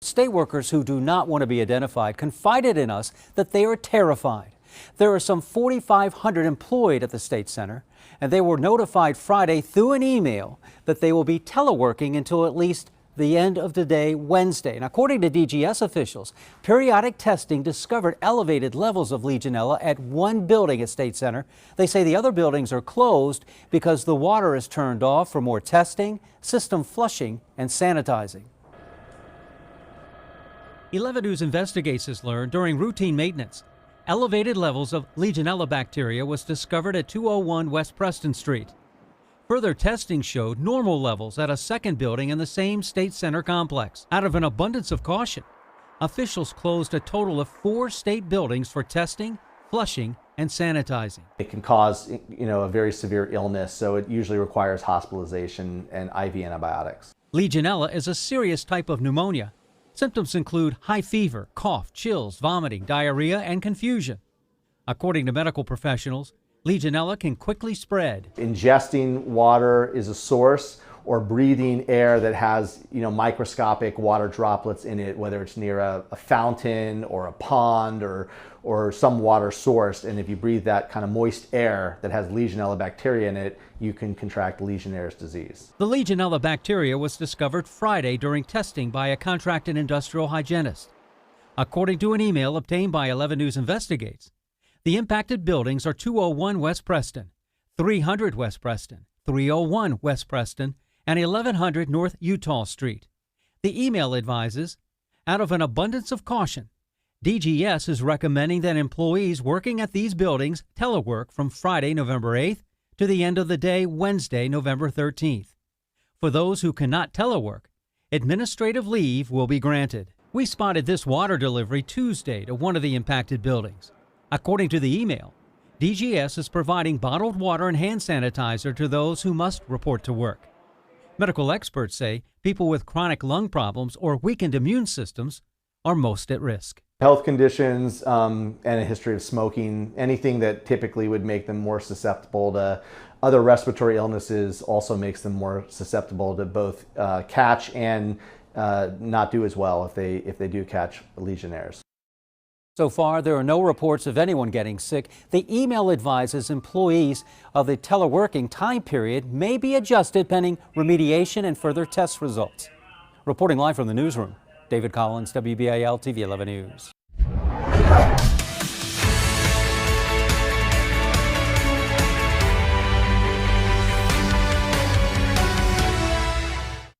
state workers who do not want to be identified confided in us that they are terrified. There are some 4,500 employed at the State Center, and they were notified Friday through an email that they will be teleworking until at least the end of the day Wednesday. And according to DGS officials, periodic testing discovered elevated levels of Legionella at one building at State Center. They say the other buildings are closed because the water is turned off for more testing, system flushing, and sanitizing. 11 News investigates this learned during routine maintenance. Elevated levels of Legionella bacteria was discovered at 201 West Preston Street. Further testing showed normal levels at a second building in the same State Center complex. Out of an abundance of caution, officials closed a total of 4 state buildings for testing, flushing, and sanitizing. It can cause, a very severe illness, so it usually requires hospitalization and IV antibiotics. Legionella is a serious type of pneumonia. Symptoms include high fever, cough, chills, vomiting, diarrhea, and confusion. According to medical professionals, Legionella can quickly spread. Ingesting water is a source, or breathing air that has, microscopic water droplets in it, whether it's near a fountain or a pond or some water source. And if you breathe that kind of moist air that has Legionella bacteria in it, you can contract Legionnaire's disease. The Legionella bacteria was discovered Friday during testing by a contracted industrial hygienist. According to an email obtained by 11 News Investigates, the impacted buildings are 201 West Preston, 300 West Preston, 301 West Preston, and 1100 North Utah Street. The email advises, out of an abundance of caution, DGS is recommending that employees working at these buildings telework from Friday, November 8th to the end of the day Wednesday, November 13th. For those who cannot telework, administrative leave will be granted. We spotted this water delivery Tuesday to one of the impacted buildings. According to the email, DGS is providing bottled water and hand sanitizer to those who must report to work. Medical experts say people with chronic lung problems or weakened immune systems are most at risk. Health conditions and a history of smoking, anything that typically would make them more susceptible to other respiratory illnesses also makes them more susceptible to both catch and not do as well if they do catch Legionnaires. So far, there are no reports of anyone getting sick. The email advises employees of the teleworking time period may be adjusted pending remediation and further test results. Reporting live from the newsroom, David Collins, WBAL TV 11 News.